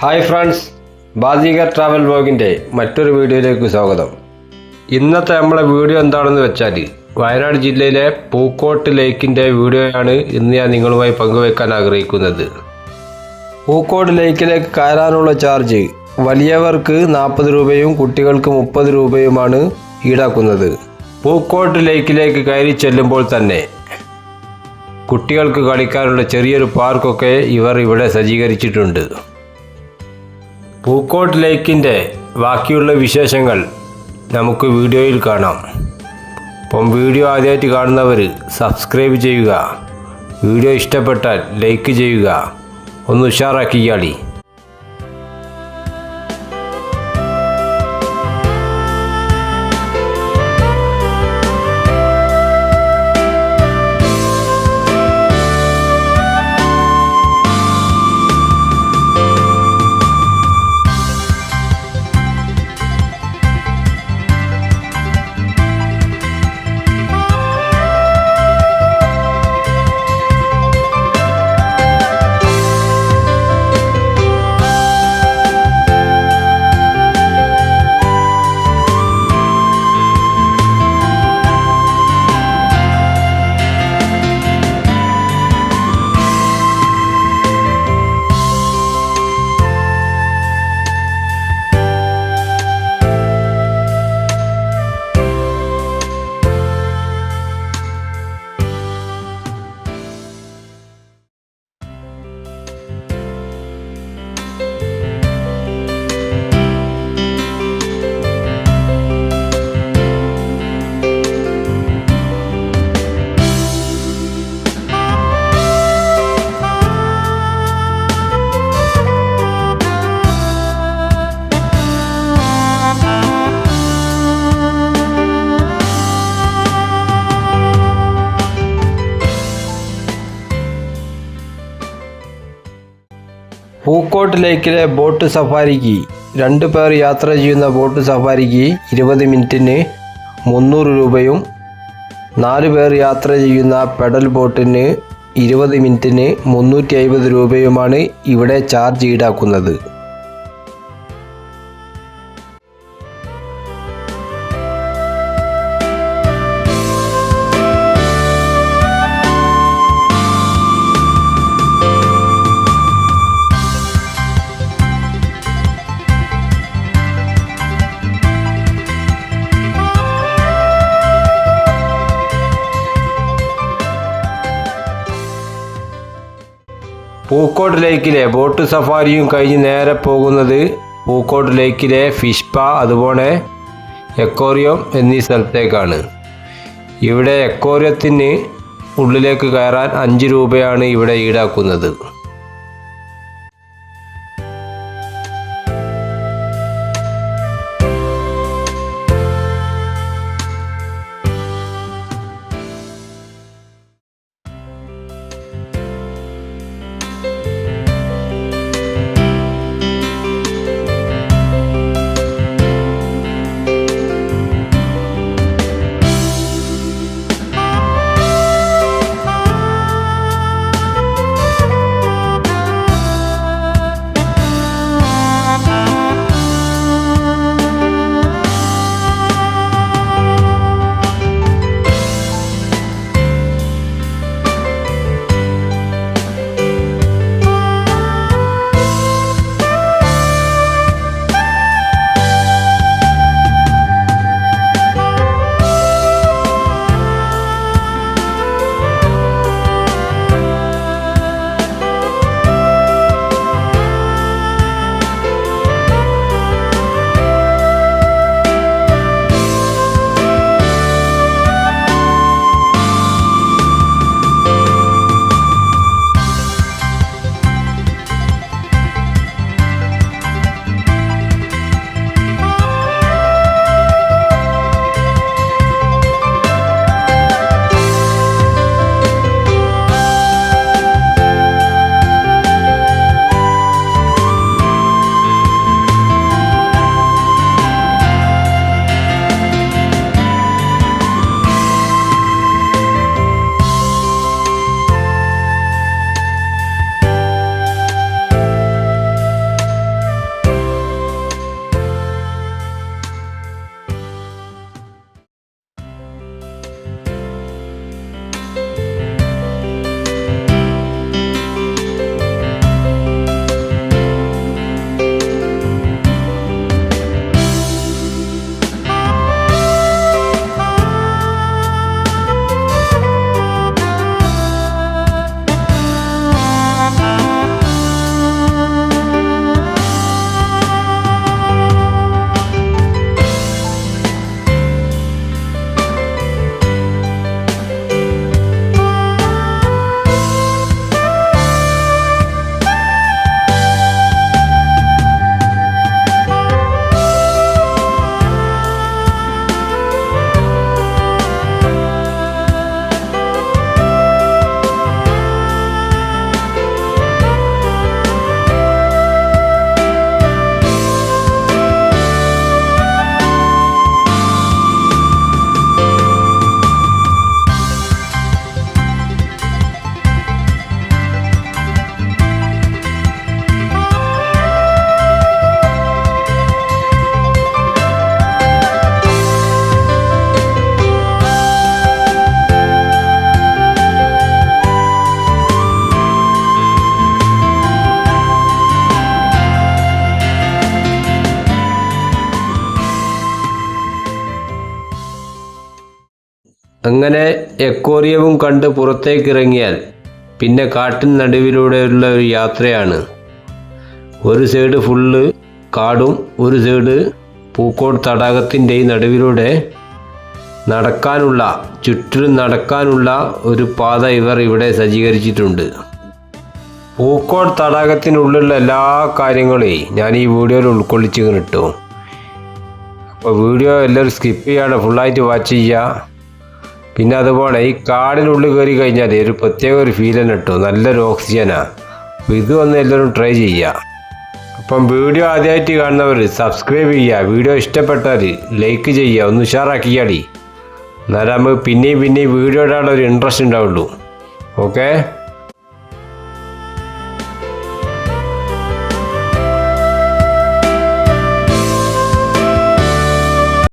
Hi friends, ബാസികർ travel വ്ലോഗിൻ്റെ മറ്റൊരു വീഡിയോയിലേക്ക് സ്വാഗതം. ഇന്നത്തെ നമ്മളെ വീഡിയോ എന്താണെന്ന് വെച്ചാൽ വയനാട് ജില്ലയിലെ പൂക്കോട്ട് ലേക്കിൻ്റെ വീഡിയോയാണ് ഇന്ന് ഞാൻ നിങ്ങളുമായി പങ്കുവയ്ക്കാൻ ആഗ്രഹിക്കുന്നത്. പൂക്കോട്ട് ലേക്കിലേക്ക് കയറാനുള്ള ചാർജ് വലിയവർക്ക് 40 രൂപയും കുട്ടികൾക്ക് 30 രൂപയുമാണ് ഈടാക്കുന്നത്. പൂക്കോട്ട് ലേക്കിലേക്ക് കയറി ചെല്ലുമ്പോൾ തന്നെ കുട്ടികൾക്ക് കളിക്കാനുള്ള ചെറിയൊരു പാർക്കൊക്കെ ഇവർ ഇവിടെ സജ്ജീകരിച്ചിട്ടുണ്ട്. പൂക്കോട്ട് ലേക്കിൻ്റെ ബാക്കിയുള്ള വിശേഷങ്ങൾ നമുക്ക് വീഡിയോയിൽ കാണാം. അപ്പം വീഡിയോ ആദ്യമായിട്ട് കാണുന്നവർ സബ്സ്ക്രൈബ് ചെയ്യുക, വീഡിയോ ഇഷ്ടപ്പെട്ടാൽ ലൈക്ക് ചെയ്യുക, ഒന്ന് ഉഷാറാക്കിയാളി. പൂക്കോട്ട് ലേക്കിലെ ബോട്ട് സഫാരിക്ക് 2 പേർ യാത്ര ചെയ്യുന്ന ബോട്ട് സഫാരിക്ക് 20 മിനിറ്റിന് 300 രൂപയും 4 പേർ യാത്ര ചെയ്യുന്ന പെഡൽ ബോട്ടിന് 20 മിനിറ്റിന് 350 രൂപയുമാണ് ഇവിടെ ചാർജ് ഈടാക്കുന്നത്. പൂക്കോട്ട് ലേക്കിലെ ബോട്ട് സഫാരിയും കഴിഞ്ഞ് നേരെ പോകുന്നത് പൂക്കോട്ട് ലേക്കിലെ ഫിഷ് പാ, അതുപോലെ എക്കോറിയം എന്നീ സ്ഥലത്തേക്കാണ്. ഇവിടെ എക്കോറിയത്തിന് ഉള്ളിലേക്ക് കയറാൻ 5 രൂപയാണ് ഇവിടെ ഈടാക്കുന്നത്. അങ്ങനെ എക്കോറിയവും കണ്ട് പുറത്തേക്ക് ഇറങ്ങിയാൽ പിന്നെ കാട്ടിൻ നടുവിലൂടെയുള്ള ഒരു യാത്രയാണ്. ഒരു സൈഡ് ഫുള്ള് കാടും ഒരു സൈഡ് പൂക്കോട് തടാകത്തിൻ്റെ നടുവിലൂടെ ചുറ്റിലും നടക്കാനുള്ള ഒരു പാത ഇവർ ഇവിടെ സജ്ജീകരിച്ചിട്ടുണ്ട്. പൂക്കോട് തടാകത്തിനുള്ളിലുള്ള എല്ലാ കാര്യങ്ങളെയും ഞാൻ ഈ വീഡിയോയിൽ ഉൾക്കൊള്ളിച്ച് കിട്ടു. അപ്പോൾ വീഡിയോ എല്ലാവരും സ്കിപ്പ് ചെയ്യാതെ ഫുള്ളായിട്ട് വാച്ച് ചെയ്യുക. പിന്നെ അതുപോലെ ഈ കാടിനുള്ളിൽ കയറി കഴിഞ്ഞാൽ ഒരു പ്രത്യേക ഒരു ഫീൽ തന്നെ കിട്ടും. നല്ലൊരു ഓക്സിജനാണ്. അപ്പോൾ ഇത് വന്ന് എല്ലാവരും ട്രൈ ചെയ്യുക. അപ്പം വീഡിയോ ആദ്യമായിട്ട് കാണുന്നവർ സബ്സ്ക്രൈബ് ചെയ്യുക. വീഡിയോ ഇഷ്ടപ്പെട്ടാൽ ലൈക്ക് ചെയ്യുക. ഒന്ന് ഉഷാറാക്കിയാടി. എന്നാലും നമുക്ക് പിന്നെയും വീഡിയോ ഇടാനുള്ള ഒരു ഇൻട്രസ്റ്റ് ഉണ്ടാവുള്ളൂ. ഓക്കെ.